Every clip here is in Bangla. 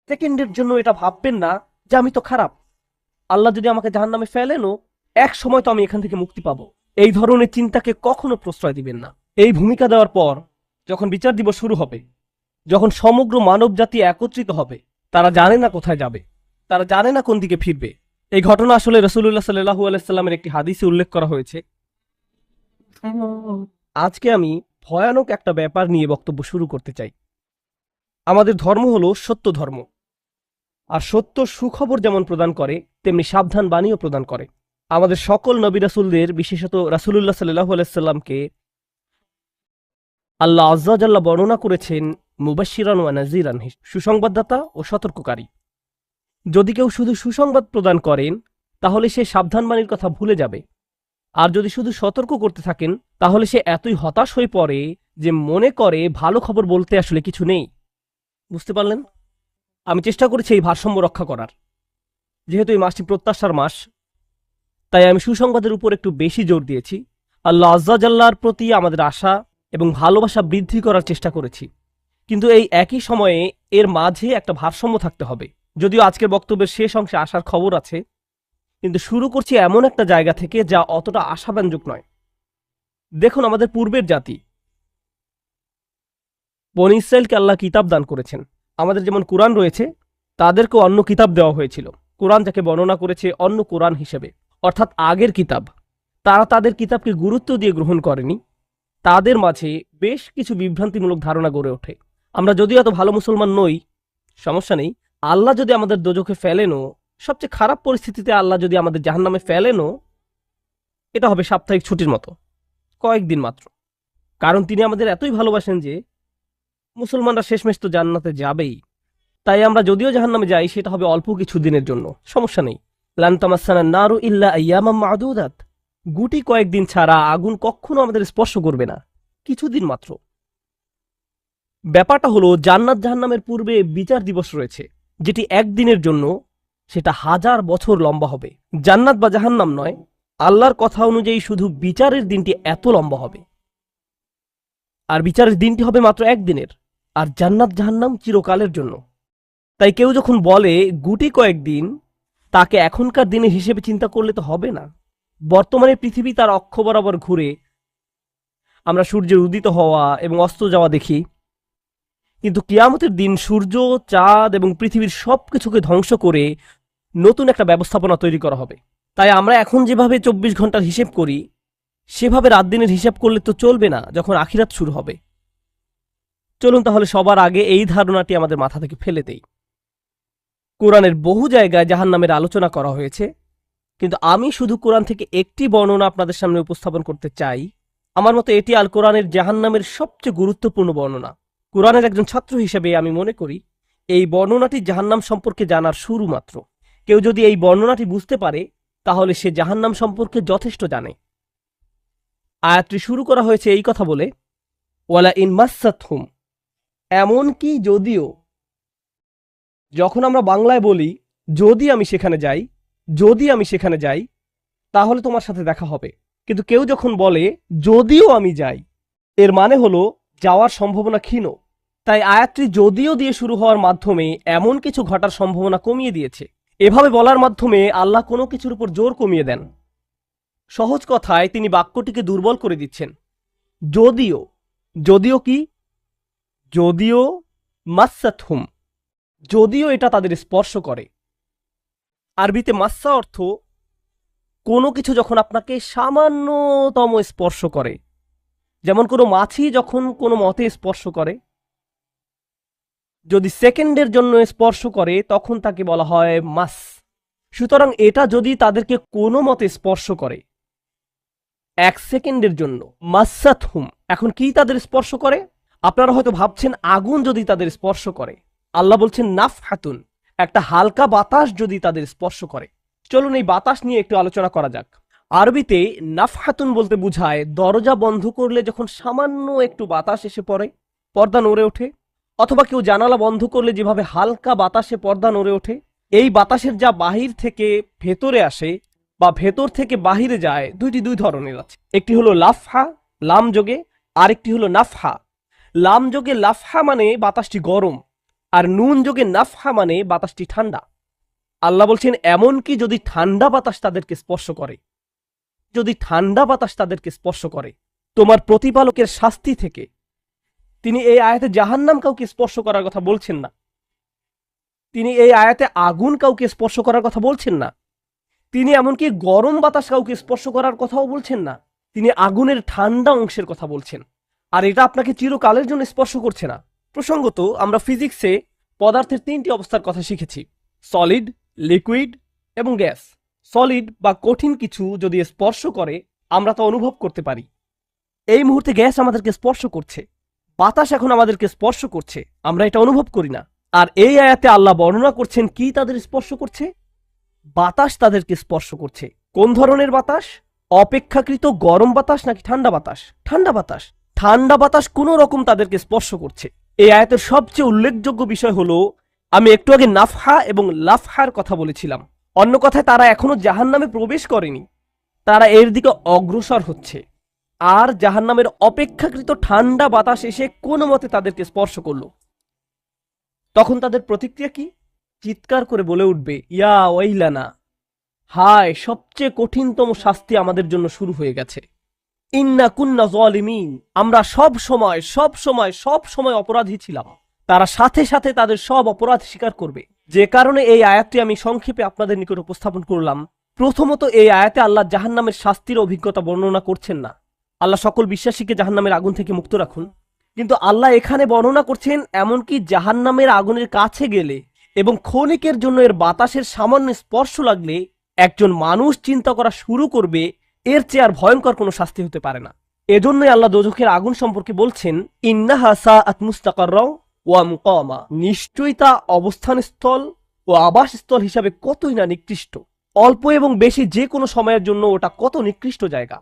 সেকেন্ডের জন্য এটা ভাববেন না যে আমি তো খারাপ, আল্লাহ যদি আমাকে জাহান্নামে ফেলেনও এক সময় তো আমি এখান থেকে মুক্তি পাবো। এই ধরনের চিন্তাকে কখনো প্রশ্রয় দিবেন না। এই ভূমিকা দেওয়ার পর যখন বিচার দিবস শুরু হবে, যখন সমগ্র মানব জাতি একত্রিত হবে, তারা জানে না কোথায় যাবে, তারা জানে না কোন দিকে ফিরবে। এই ঘটনা আসলে রাসূলুল্লাহ সাল্লাল্লাহু আলাইহি সাল্লামের একটি হাদিসে উল্লেখ করা হয়েছে। আজকে আমি ভয়ানক একটা ব্যাপার নিয়ে বক্তব্য শুরু করতে চাই। আমাদের ধর্ম হলো সত্য ধর্ম, আর সত্য সুখবর যেমন প্রদান করে তেমনি সাবধান বাণীও প্রদান করে। আমাদের সকল নবী রাসূলদের, বিশেষত রাসূলুল্লাহ সাল্লাল্লাহু আলাইহি সাল্লামকে আল্লাহ আজ্জা ওয়া জাল্লা বর্ণনা করেছেন মুবাশশিরান ওয়া নাযিরান, সুসংবাদদাতা ও সতর্ককারী। যদি কেউ শুধু সুসংবাদ প্রদান করেন তাহলে সে সাবধান বাণীর কথা ভুলে যাবে, আর যদি শুধু সতর্ক করতে থাকেন তাহলে সে এতই হতাশ হয়ে পড়ে যে মনে করে ভালো খবর বলতে আসলে কিছু নেই। বুঝতে পারলেন? আমি চেষ্টা করেছি এই ভারসাম্য রক্ষা করার। যেহেতু এই মাসটি প্রত্যাশার মাস, তাই আমি সুসংবাদের উপর একটু বেশি জোর দিয়েছি। আল্লাহ আজ্জা জাল্লার প্রতি আমাদের আশা এবং ভালোবাসা বৃদ্ধি করার চেষ্টা করেছি, কিন্তু এই একই সময়ে এর মাঝে একটা ভারসাম্য থাকতে হবে। যদিও আজকের বক্তব্যের শেষ অংশে আসার খবর আছে, কিন্তু শুরু করছি এমন একটা জায়গা থেকে যা অতটা আশাব্যঞ্জক নয়। দেখুন, আমাদের পূর্বের জাতি বনী ইসরাইলকে আল্লাহ কিতাব দান করেছেন। আমাদের যেমন কুরআন রয়েছে, তাদেরকেও অন্য কিতাব দেওয়া হয়েছিল। কুরআন যাকে বর্ণনা করেছে অন্য কোরআন হিসেবে, অর্থাৎ আগের কিতাব। তারা তাদের কিতাবকে গুরুত্ব দিয়ে গ্রহণ করেনি। তাদের মাঝে বেশ কিছু বিভ্রান্তিমূলক ধারণা গড়ে ওঠে। আমরা যদিও এত ভালো মুসলমান নই, সমস্যা নেই। আল্লাহ যদি আমাদের দোজখে ফেলেনও, সবচেয়ে খারাপ পরিস্থিতিতে আল্লাহ যদি আমাদের জাহান্নামে ফেলেনও, এটা হবে সাপ্তাহিক ছুটির মতো, কয়েকদিন মাত্র। কারণ তিনি আমাদের এতই ভালোবাসেন যে মুসলমানরা শেষমেশ তো জান্নাতে যাবেই। তাই আমরা যদিও জাহান্নামে যাই, সেটা হবে অল্প কিছু দিনের জন্য, সমস্যা নেই। লান তামাসসানান নারু ইল্লা আইয়ামাম মা'দুদাত, গুটি কয়েকদিন ছাড়া আগুন কখনো আমাদের স্পর্শ করবে না, কিছুদিন মাত্র। ব্যাপারটা হলো, জান্নাত জাহান্নামের পূর্বে বিচার দিবস রয়েছে, যেটি একদিনের জন্য, সেটা 1000 বছর লম্বা হবে। জান্নাত বা জাহান্নাম নয়, আল্লাহর কথা অনুযায়ী শুধু বিচারের দিনটি এত লম্বা হবে। আর বিচারের দিনটি হবে মাত্র একদিনের, আর জান্নাত জাহান্নাম চিরকালের জন্য। তাই কেউ যখন বলে গুটি কয়েকদিন, তাকে এখনকার দিনের হিসেবে চিন্তা করলে তো হবে না। বর্তমানে পৃথিবী তার অক্ষ বরাবর ঘুরে, আমরা সূর্যের উদিত হওয়া এবং অস্ত যাওয়া দেখি, কিন্তু কিয়ামতের দিন সূর্য, চাঁদ এবং পৃথিবীর সবকিছুকে ধ্বংস করে নতুন একটা ব্যবস্থাপনা তৈরি করা হবে। তাই আমরা এখন যেভাবে 24 ঘন্টার হিসেব করি, সেভাবে রাত দিনের হিসাব করলে তো চলবে না যখন আখিরাত শুরু হবে। চলুন তাহলে সবার আগে এই ধারণাটি আমাদের মাথা থেকে ফেলে দেই। কোরআনের বহু জায়গায় জাহান্নামের আলোচনা করা হয়েছে, কিন্তু আমি শুধু কোরআন থেকে একটি বর্ণনা আপনাদের সামনে উপস্থাপন করতে চাই। আমার মতে এটি আল কোরআনের জাহান্নামের সবচেয়ে গুরুত্বপূর্ণ বর্ণনা। কোরআনের একজন ছাত্র হিসেবে আমি মনে করি এই বর্ণনাটি জাহান্নাম সম্পর্কে জানার শুরু মাত্র। কেউ যদি এই বর্ণনাটি বুঝতে পারে, তাহলে সে জাহান্নাম সম্পর্কে যথেষ্ট জানে। আয়াতটি শুরু করা হয়েছে এই কথা বলে, ওয়ালা ইন মাসসাতহুম, এমনকি যদিও। যখন আমরা বাংলায় বলি যদি আমি সেখানে যাই, যদি আমি সেখানে যাই, তাহলে তোমার সাথে দেখা হবে। কিন্তু কেউ যখন বলে যদিও আমি যাই, এর মানে হলো যাওয়ার সম্ভাবনা ক্ষীণ। তাই আয়াতটি যদিও দিয়ে শুরু হওয়ার মাধ্যমে এমন কিছু ঘটার সম্ভাবনা কমিয়ে দিয়েছে। এভাবে বলার মাধ্যমে আল্লাহ কোনো কিছুর উপর জোর কমিয়ে দেন। সহজ কথায় তিনি বাক্যটিকে দুর্বল করে দিচ্ছেন। যদিও, যদিও কি? যদিও মাসসাতহুম, যদিও এটা তাদের স্পর্শ করে। আরবিতে মাসসা অর্থ কোনো কিছু যখন আপনাকে সামান্যতম স্পর্শ করে, যেমন কোনো মাছি যখন কোনো মতে স্পর্শ করে, যদি সেকেন্ডের জন্য স্পর্শ করে তখন তাকে বলা হয় মাস। সুতরাং এটা যদি তাদেরকে কোনো মতে স্পর্শ করে 1 সেকেন্ডের জন্য, মাসসাতহুম। এখন কি তাদের স্পর্শ করে? আপনারা হয়তো ভাবছেন আগুন যদি তাদের স্পর্শ করে। আল্লাহ বলছেন নাফহাতুন, একটা হালকা বাতাস যদি তাদের স্পর্শ করে। চলুন এই বাতাস নিয়ে একটু আলোচনা করা যাক। আরবিতে নাফহাতুন বলতে বোঝায় দরজা বন্ধ করলে যখন সামান্য একটু বাতাস এসে পড়ে, পর্দা নড়ে ওঠে, অথবা কেউ জানালা বন্ধ করলে যেভাবে হালকা বাতাসে পর্দা নড়ে ওঠে। এই বাতাসের যা বাহির থেকে ভেতরে আসে বা ভেতর থেকে বাহিরে যায়, দুই ধরনের আছে। একটি হলো লাফহা, লাম যোগে, আরেকটি হলো নাফহা। লাম যোগে লাফহা মানে বাতাসটি গরম, আর নুন যোগে নাফহা মানে বাতাসটি ঠান্ডা। আল্লাহ বলছেন এমনকি যদি ঠান্ডা বাতাস তাদেরকে স্পর্শ করে, যদি ঠান্ডা বাতাস তাদেরকে স্পর্শ করে তোমার প্রতিপালকের শাস্তি থেকে। তিনি এই আয়াতে জাহান্নাম কাউকে স্পর্শ করার কথা বলছেন না, তিনি এই আয়াতে আগুন কাউকে স্পর্শ করার কথা বলছেন না, তিনি এমনকি গরম বাতাস কাউকে স্পর্শ করার কথাও বলছেন না, তিনি আগুনের ঠান্ডা অংশের কথা বলছেন। আর এটা আপনাকে চিরকালের জন্য স্পর্শ করছে না। প্রসঙ্গত আমরা ফিজিক্সে পদার্থের 3টি অবস্থার কথা শিখেছি, সলিড, লিকুইড এবং গ্যাস। সলিড বা কঠিন কিছু যদি স্পর্শ করে আমরা তা অনুভব করতে পারি। এই মুহূর্তে গ্যাস আমাদেরকে স্পর্শ করছে, বাতাস এখন আমাদেরকে স্পর্শ করছে, আমরা এটা অনুভব করি না। আর এই আয়াতে আল্লাহ বর্ণনা করছেন কি তাদের স্পর্শ করছে? বাতাস তাদেরকে স্পর্শ করছে। কোন ধরনের বাতাস? অপেক্ষাকৃত গরম বাতাস নাকি ঠান্ডা বাতাস? ঠান্ডা বাতাস। ঠান্ডা বাতাস কোনো রকম তাদেরকে স্পর্শ করছে। এই আয়াতের সবচেয়ে উল্লেখযোগ্য বিষয় হলো, আমি একটু আগে নাফহা এবং লাফহার কথা বলেছিলাম। অন্য কথায় তারা এখনো জাহান্নামে প্রবেশ করেনি, তারা এর দিকে অগ্রসর হচ্ছে। আর জাহান্নামের অপেক্ষাকৃত ঠান্ডা বাতাস এসে কোনো মতে তাদেরকে স্পর্শ করলো, তখন তাদের প্রতিক্রিয়া কি? চিৎকার করে বলে উঠবে, ইয়া ওয়াইলানা, হায়, সবচেয়ে কঠিনতম শাস্তি আমাদের জন্য শুরু হয়ে গেছে। ইন্না কুন্না যালিমিন, আমরা সব সময় অপরাধী ছিলাম। তারা সাথে সাথে তাদের সব অপরাধ স্বীকার করবে। যে কারণে এই আয়াতটি আমি সংক্ষেপে আপনাদের নিকট উপস্থাপন করলাম। প্রথমত, এই আয়াতে আল্লাহ জাহান্নামের শাস্তির অভিজ্ঞতা বর্ণনা করছেন না। আল্লাহ সকল বিশ্বাসীকে জাহান্নামের আগুন থেকে মুক্ত রাখুন। কিন্তু আল্লাহ এখানে বর্ণনা করছেন এমনকি জাহান্নামের আগুনের কাছে গেলে এবং ক্ষণিকের জন্য এর বাতাসের সামান্য স্পর্শ লাগলে একজন মানুষ চিন্তা করা শুরু করবে এর চেয়ে আর ভয়ঙ্কর কোনো শাস্তি হতে পারে না। এজন্যই আল্লাহ দোজখের আগুন সম্পর্কে বলছেন, ইন্নাহা সাআত মুস্তাকাররাও ওয়া মুকামা, নিশ্চয়ই তা অবস্থানস্থল ও আবাসস্থল হিসাবে কতই না নিকৃষ্ট। অল্প এবং বেশি যে কোনো সময়ের জন্য ওটা কত নিকৃষ্ট জায়গা।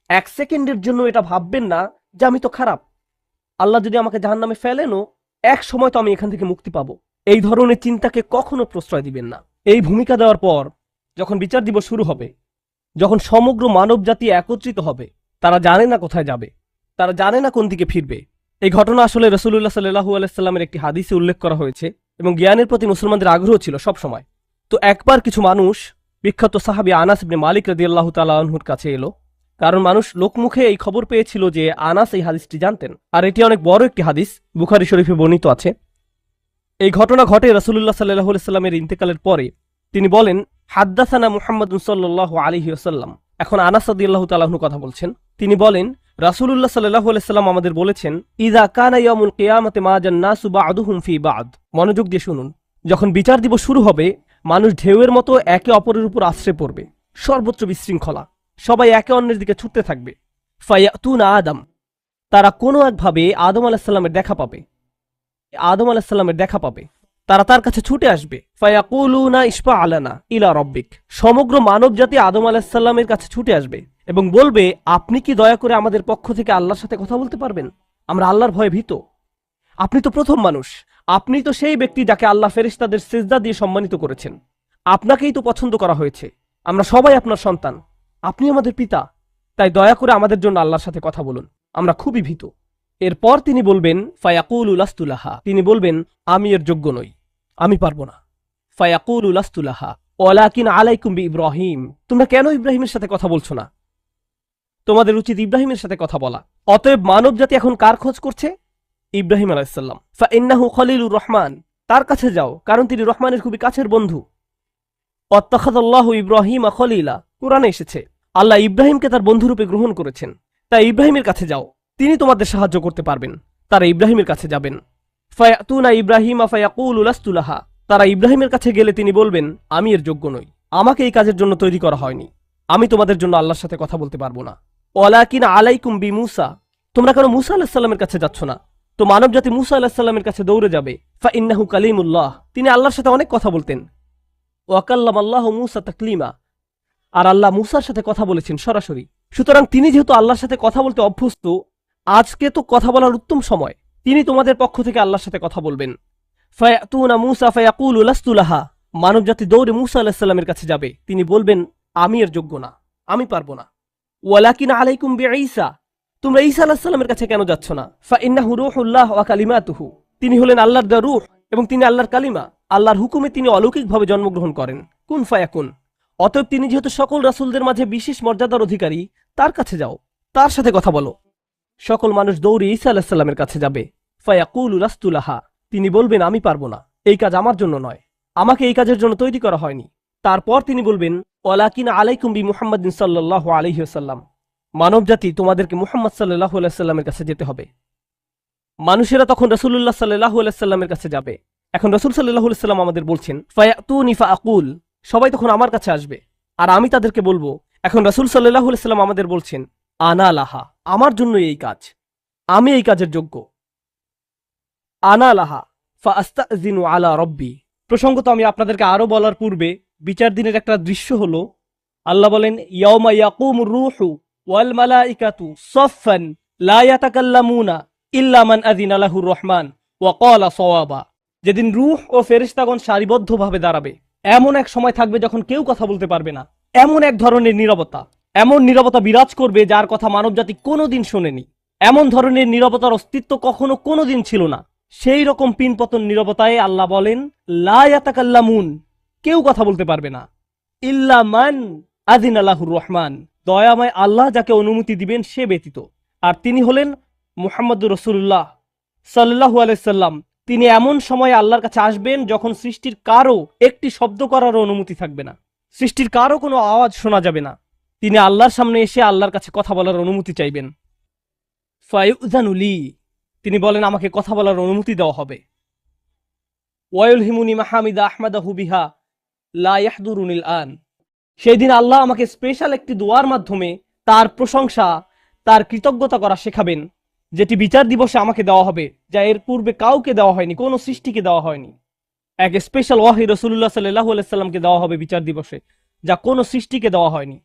1 সেকেন্ডের জন্য এটা ভাববেন না যে আমি তো খারাপ, আল্লাহ যদি আমাকে জাহান্নামে ফেলেনও এক সময় তো আমি এখান থেকে মুক্তি পাবো। এই ধরনের চিন্তাকে কখনো প্রশ্রয় দিবেন না। এই ভূমিকা দেওয়ার পর যখন বিচার দিবস শুরু হবে, যখন সমগ্র মানব জাতি একত্রিত হবে, তারা জানে না কোথায় যাবে, তারা জানে না কোন দিকে ফিরবে। এই ঘটনা আসলে রাসূলুল্লাহ সাল্লাল্লাহু আলাইহি সাল্লামের একটি হাদিসে উল্লেখ করা হয়েছে এবং জ্ঞানের প্রতি মুসলমানদের আগ্রহ ছিল সব সময়। তো একবার কিছু মানুষ বিখ্যাত সাহাবী আনাস ইবনে মালিক রাদিয়াল্লাহু তাআলা আনহুর কাছে এলো, কারণ মানুষ লোকমুখে এই খবর পেয়েছিল যে আনাস এই হাদিসটি জানতেন, আর এটি অনেক বড় একটি হাদিস, বুখারী শরীফে বর্ণিত আছে। এই ঘটনা ঘটে রাসূলুল্লাহ সাল্লাল্লাহু আলাইহি সাল্লামের ইন্তেকালের পরে। তিনি বলেন, হাদ্দাসানা মুহাম্মাদুন সাল্লাল্লাহু আলাইহি ওয়াসাল্লাম। এখন আনাস রাদিয়াল্লাহু তাআলা আনহু কথা বলছেন। তিনি বলেন, রাসূলুল্লাহ সাল্লাল্লাহু আলাইহি সাল্লাম আমাদের বলেছেন, ইযা কানা ইয়াউমুল কিয়ামাতি মা জান্নাসু বা'দুহুম ফি বা'দ। মনোযোগ দিয়ে শুনুন। যখন বিচার দিবস শুরু হবে, মানুষ ঢেউয়ের মতো একে অপরের উপর আশ্রে পড়বে, সর্বত্র বিশৃঙ্খলা, সবাই একে অন্যের দিকে ছুটতে থাকবে। ফায়াতুনা আদম, তারা কোনো একভাবে আদম আলাইহিস সালামের দেখা পাবে, আদম আলাইহিস সালামের দেখা পাবে, তারা তার কাছে ছুটে আসবে। ফায়াকুলুনা ইশফা আলানা ইলা রাব্বিক, সমগ্র মানব জাতি আদম আলাইহিস সালামের কাছে ছুটে আসবে এবং বলবে, আপনি কি দয়া করে আমাদের পক্ষ থেকে আল্লাহর সাথে কথা বলতে পারবেন? আমরা আল্লাহর ভয়ে ভীত। আপনি তো প্রথম মানুষ, আপনি তো সেই ব্যক্তি যাকে আল্লাহ ফেরেশতাদের সিজদা দিয়ে সম্মানিত করেছেন, আপনাকেই তো পছন্দ করা হয়েছে, আমরা সবাই আপনার সন্তান, আপনি আমাদের পিতা, তাই দয়া করে আমাদের জন্য আল্লাহর সাথে কথা বলুন, আমরা খুবই ভীত। এরপর তিনি বলবেন, ফায়াকুলু লাস্তু লাহা, তিনি বলবেন, আমি এর যোগ্য নই, আমি পারবো না। ফায়াকুলু লাস্তু লাহা ওয়ালাকিন আলাইকুম বিইব্রাহিম, তোমরা কেন ইব্রাহিমের সাথে কথা বলছো না? তোমাদের উচিত ইব্রাহিমের সাথে কথা বলা। অতএব মানব জাতি এখন কার খোঁজ করছে? ইব্রাহিম আলাইহিস সালাম। ফাইন্নাহু খলিলুর রহমান, তার কাছে যাও, কারণ তিনি রহমানের খুবই কাছের বন্ধু। ওয়াত্তাখাযাল্লাহু ইব্রাহিমা খলিলা, কুরআনে এসেছে আল্লাহ ইব্রাহিমকে তার বন্ধুরূপে গ্রহণ করেছেন। তাই ইব্রাহিমের কাছে যাও, তিনি তোমাদের সাহায্য করতে পারবেন। তারা ইব্রাহিমের কাছে যাবেন। ফায়াতুনা ইব্রাহিমা ফায়াকুলু লাস্তু লাহা, তারা ইব্রাহিমের কাছে গেলে তিনি বলবেন, আমি এর যোগ্য নই, আমাকে এই কাজের জন্য তৈরি করা হয়নি, আমি তোমাদের জন্য আল্লাহর সাথে কথা বলতে পারবো না। ওয়ালাকিন আলাইকুম বিমূসা, তোমরা কেন মূসা আলাইহিস সালামের কাছে যাচ্ছ না? তো মানব জাতি মূসা আলাইহিস সালামের কাছে দৌড়ে যাবে। ফাইন্নাহু কালিমুল্লাহ, তিনি আল্লাহর সাথে অনেক কথা বলতেন। ওয়া কাল্লামাল্লাহু মূসা তাকলিমা, আর আল্লাহ মূসার সাথে কথা বলেছেন সরাসরি। সুতরাং তিনি যেহেতু আল্লাহর সাথে কথা বলতে অভ্যস্ত, আজকে তো কথা বলার উত্তম সময়, তিনি তোমাদের পক্ষ থেকে আল্লাহর সাথে কথা বলবেন। ফায়াতুনা মূসা ফায়াকুলু লাস্তু লাহা, মানব জাতি দৌড়ে মূসা আলাইহিস সালামের কাছে যাবে, তিনি বলবেন, আমি এর যোগ্য না, আমি পারবো না। ওয়ালাকিন আলাইকুম বিঈসা, তোমরা ঈসা আলাইহিস সালামের কাছে কেন যাচ্ছ না? ফাইন্নাহু রূহুল্লাহ ওয়া কালিমাতুহু, তিনি হলেন আল্লাহর দা রূহ এবং তিনি আল্লাহর কালিমা। আল্লাহর হুকুমে তিনি অলৌকিকভাবে জন্মগ্রহণ করেন, কুন ফায়াকুন। অতএব তিনি যেহেতু সকল রাসূলদের মাঝে বিশেষ মর্যাদার অধিকারী, তার কাছে যাও, তার সাথে কথা বলো। সকল মানুষ দৌড়ে ঈসা আলাইহিস সালামের কাছে যাবে। ফায়াকুলু লাস্তু লাহা, তিনি বলবেন আমি পারবো না, এই কাজ আমার জন্য নয়, আমাকে এই কাজের জন্য তৈরি করা হয়নি। তারপর তিনি বলবেন ওয়ালাকিন আলাইকুম বি মুহাম্মাদিন সাল্লাল্লাহু আলাইহি ওয়াসাল্লাম, মানব জাতি তোমাদেরকে মুহাম্মদ সাল্লাল্লাহু আলাইহি ওয়াসাল্লামের কাছে যেতে হবে। মানুষেরা তখন রাসূলুল্লাহ সাল্লাল্লাহু আলাইহি ওয়াসাল্লামের কাছে যাবে। এখন রাসূল সাল্লাল্লাহু আলাইহি ওয়াসাল্লাম আমাদের বলছেন ফায়াতুনি ফাআকুল, সবাই তখন আমার কাছে আসবে আর আমি তাদেরকে বলবো। এখন রাসূল সাল্লাল্লাহু আলাইহি ওয়াসাল্লাম আমাদের বলছেন আনা লাহা, আমার জন্য এই কাজ, আমি এই কাজের যোগ্য। আনা লাহা ফাআস্তাযিনু আলা রব্বি। প্রসঙ্গত আমি আপনাদেরকে আরো বলার পূর্বে বিচার দিনের একটা দৃশ্য হলো, আল্লাহ বলেন ইয়াউমা ইয়াকুমুর রূহু ওয়াল মালাইকাতু সাফফান লা ইয়াতাকাল্লামুনা ইল্লা মান আযিনা লাহুর রহমান ওয়া ক্বালা সাওয়াবা। যেদিন রূহ ও ফেরেশতাগণ সারিবদ্ধভাবে দাঁড়াবে, এমন এক সময় থাকবে যখন কেউ কথা বলতে পারবে না। এমন এক ধরনের নীরবতা, এমন নীরবতা বিরাজ করবে যার কথা মানবজাতি কোনোদিন শোনেনি। এমন ধরনের নীরবতার অস্তিত্ব কখনো কোনোদিন ছিল না। সেই রকম পিনপতন নীরবতায় আল্লাহ বলেন লা ইয়াতাকাল্লামুন, কেউ কথা বলতে পারবে না, ইল্লা মান আযিনা লাহুর রহমান, দয়াময় আল্লাহ যাকে অনুমতি দিবেন সে ব্যতীত। আর তিনি হলেন মুহাম্মদুর রাসূলুল্লাহ সাল্লাল্লাহু আলাইহি সাল্লাম। তিনি এমন সময় আল্লাহর কাছে আসবেন যখন সৃষ্টির কারো একটি শব্দ করার অনুমতি থাকবে না, সৃষ্টির কারো কোনো আওয়াজ শোনা যাবে না। তিনি আল্লাহর সামনে এসে আল্লাহর কাছে কথা বলার অনুমতি চাইবেন। ফায়ুযানু লি, তিনি বলেন আমাকে কথা বলার অনুমতি দেওয়া হবে। ওয়ায়ুলহিমুনি মাহামিদা আহমাদাহু বিহা লা ইয়াহদুরুনিল আন, সেই দিন আল্লাহ আমাকে স্পেশাল একটি দোয়ার মাধ্যমে তার প্রশংসা, তার কৃতজ্ঞতা করা শেখাবেন, যেটি বিচার দিবসে আমাকে দেওয়া হবে, যা এর পূর্বে কাউকে দেওয়া হয়নি, কোনো সৃষ্টিকে দেওয়া হয়নি। এক স্পেশাল ওয়াহি রাসূলুল্লাহ সাল্লাল্লাহু আলাইহি সাল্লামকে দেওয়া হবে বিচার দিবসে, যা কোনো সৃষ্টিকে দেওয়া হয়নি।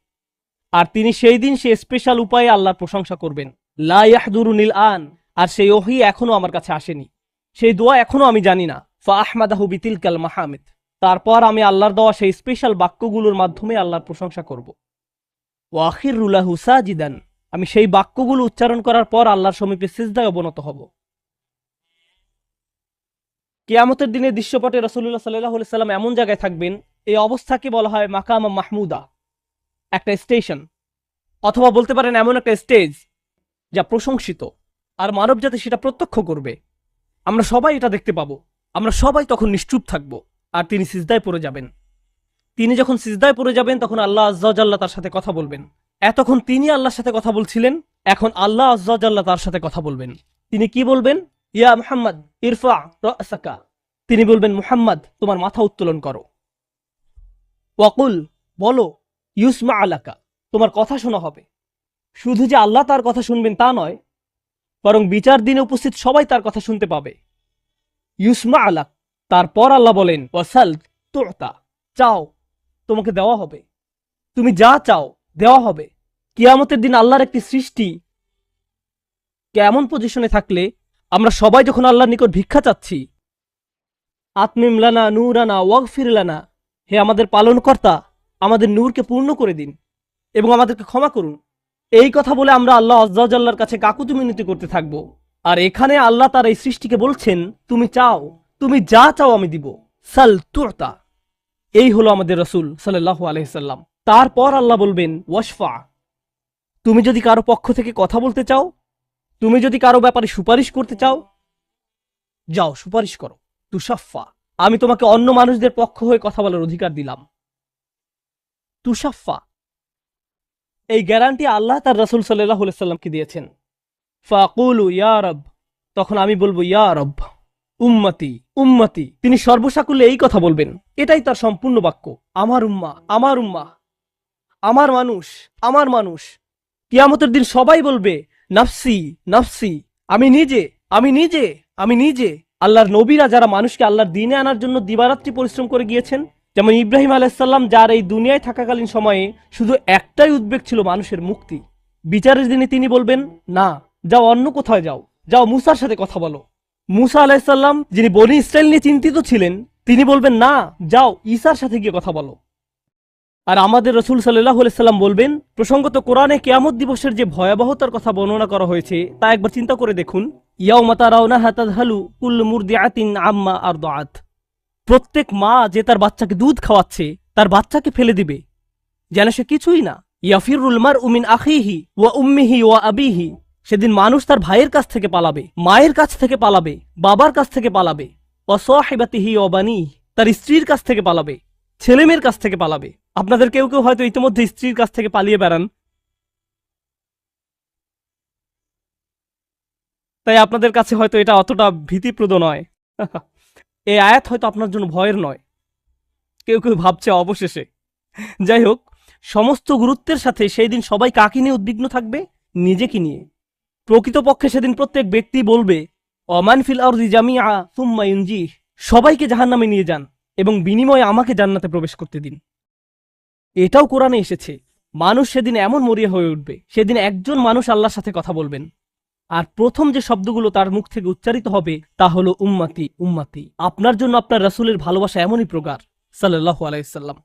আর তিনি সেই দিন সে স্পেশাল উপায়ে আল্লাহর প্রশংসা করবেন। লা ইয়াহদুরুনিল আন, আর সেই ওহী এখনো আমার কাছে আসেনি, সেই দোয়া এখনো আমি জানি না। ফা আহমাদাহু বিতিলকাল মাহামিদ, তারপর আমি আল্লাহর দেওয়া সেই স্পেশাল বাক্যগুলোর মাধ্যমে আল্লাহর প্রশংসা করব। ওয়া আখিরু লাহু সাজিদান, আমি সেই বাক্যগুলো উচ্চারণ করার পর আল্লাহর সমীপে সিজদায় অবনত হব। কিয়ামতের দিনে দৃশ্যপটে রাসূলুল্লাহ সাল্লাল্লাহু আলাইহি সাল্লাম এমন জায়গায় থাকবেন, এই অবস্থাকে বলা হয় মাকামা মাহমুদা, একটা স্টেশন, অথবা বলতে পারেন এমন একটা স্টেজ যা প্রশংসিত। আর মানবজাতি সেটা প্রত্যক্ষ করবে, আমরা সবাই এটা দেখতে পাবো। আমরা সবাই তখন নিশ্চুপ থাকব আর তিনি সিজদায় পড়ে যাবেন। তিনি যখন সিজদায় পড়ে যাবেন তখন আল্লাহ আযজা ওয়া জাল্লা তার সাথে কথা বলবেন। এতক্ষণ তিনি আল্লাহর সাথে কথা বলছিলেন, এখন আল্লাহ আযজা ওয়া জাল্লা তার সাথে কথা বলবেন। তিনি কি বলবেন? ইয়া মুহাম্মদ ইরফা রাসাকা, তিনি বলবেন মুহাম্মদ তোমার মাথা উত্তোলন করো। ওয়াকুল, বলো, ইউসমা আলাকা, তোমার কথা শোনা হবে। শুধু যে আল্লাহ তার কথা শুনবেন তা নয়, বরং বিচার দিনে উপস্থিত সবাই তার কথা শুনতে পাবে। ইউসমা আলাক, তারপর আল্লাহ বলেন ওয়াসাল তুতা, চাও তোমাকে দেওয়া হবে, তুমি যা চাও দেওয়া হবে। কিয়ামতের দিন আল্লাহর একটি সৃষ্টি কেমন পজিশনে থাকলে আমরা সবাই যখন আল্লাহর নিকট ভিক্ষা চাচ্ছি, আতমিম লানা নূরানা ওয়াগফির লানা, হে আমাদের পালনকর্তা আমাদের নূরকে পূর্ণ করে দিন এবং আমাদেরকে ক্ষমা করুন, এই কথা বলে আমরা আল্লাহ আযজা ওয়া জাল্লার কাছে কাকুতি মিনতি করতে থাকবো। আর এখানে আল্লাহ তার এই সৃষ্টিকে বলছেন তুমি চাও, তুমি যা চাও আমি দিব, সাল তুতা। এই হলো আমাদের রাসূল সাল্লাল্লাহু আলাইহি সাল্লাম। তারপর আল্লাহ বলবেন ওয়াশফা, তুমি যদি কারো পক্ষ থেকে কথা বলতে চাও, তুমি যদি কারো ব্যাপারে সুপারিশ করতে চাও, যাও সুপারিশ করো। তুশাফা, আমি তোমাকে অন্য মানুষদের পক্ষ হয়ে কথা বলার অধিকার দিলাম। তুশাফা, এই গ্যারান্টি আল্লাহ তার রাসূল সাল্লাল্লাহু আলাইহি সাল্লামকে দিয়েছেন। ফাকুলু ইয়া রব, তখন আমি বলবো ইয়া রব, উম্মতি উম্মতি, তিনি সর্বসাকুল্যে এই কথা বলবেন, এটাই তার সম্পূর্ণ বাক্য, আমার উম্মা আমার উম্মা, আমার মানুষ আমার মানুষ। কিয়ামতের দিন সবাই বলবে নাফসি নাফসি, আমি নিজে আমি নিজে আমি নিজে। আল্লাহর নবীরা যারা মানুষকে আল্লাহর দ্বীনে আনার জন্য দিবারাত্রি পরিশ্রম করে গিয়েছেন, যেমন ইব্রাহিম আলাইহিস সালাম, যার এই দুনিয়ায় থাকাকালীন সময়ে শুধু একটাই উদ্বেগ ছিল মানুষের মুক্তি, বিচারের দিনে তিনি বলবেন না, যাও অন্য কোথায় যাও, যাও মুসার সাথে কথা বলো। মুসা আলাইহিস সালাম, যিনি বনি ইসরাইল নিয়ে চিন্তিত ছিলেন, তিনি বলবেন না, যাও ঈসার সাথে গিয়ে কথা বলো। আর আমাদের রাসূল সাল্লাল্লাহু আলাইহি সাল্লাম বলবেন, প্রসঙ্গত কোরআনে কিয়ামত দিবসের যে ভয়াবহতার কথা বর্ণনা করা হয়েছে তা একবার চিন্তা করে দেখুন। ইয়াউমা তারাউনাহা তাযহালু কুল্লু মুরদিআতিন আম্মা আরদাআত। প্রত্যেক মা যে তার বাচ্চাকে দুধ খাওয়াচ্ছে তার বাচ্চাকে ফেলে দিবে যেন সে কিছুই না। ইয়াফিরুল মারউ মিন আখিহি ওয়া উম্মিহি ওয়া আবিহি। সেদিন মানুষ তার ভাইয়ের কাছ থেকে পালাবে, মায়ের কাছ থেকে পালাবে, বাবার কাছ থেকে পালাবে, ওয়া সাহিবাতিহি ওয়া বানিহি, তার স্ত্রীর কাছ থেকে পালাবে, ছেলেমেয়ের কাছ থেকে পালাবে। আপনাদের কেউ কেউ হয়তো ইতিমধ্যে স্ত্রীর কাছ থেকে পালিয়ে বেড়ান, তাই আপনাদের কাছে হয়তো এটা অতটা ভীতিপ্রদ নয়। এই আয়াত হয়তো আপনার জন্য ভয়ের নয়, কেউ কেউ ভাবছে অবশেষে। যাই হোক, সমস্ত গুরুত্বের সাথে সেই দিন সবাই কাকে নিয়ে উদ্বিগ্ন থাকবে? নিজেকে নিয়ে। প্রকৃতপক্ষে সেদিন প্রত্যেক ব্যক্তি বলবে, অমান ফিল আরদি জামিআ সুম্মা ইউনজিহ, সবাইকে জাহান্নামে নিয়ে যান এবং বিনিময়ে আমাকে জান্নাতে প্রবেশ করতে দিন। এটাও কোরআনে এসেছে। মানুষ সেদিন এমন মরিয়া হয়ে উঠবে, সেদিন একজন মানুষ আল্লাহর সাথে কথা বলবেন, আর প্রথম যে শব্দগুলো তার মুখ থেকে উচ্চারিত হবে তা হলো উম্মতি উম্মতি। আপনার জন্য আপনার রাসূলের ভালোবাসা এমনই প্রগাঢ় সাল্লাল্লাহু আলাইহি ওয়াসাল্লাম।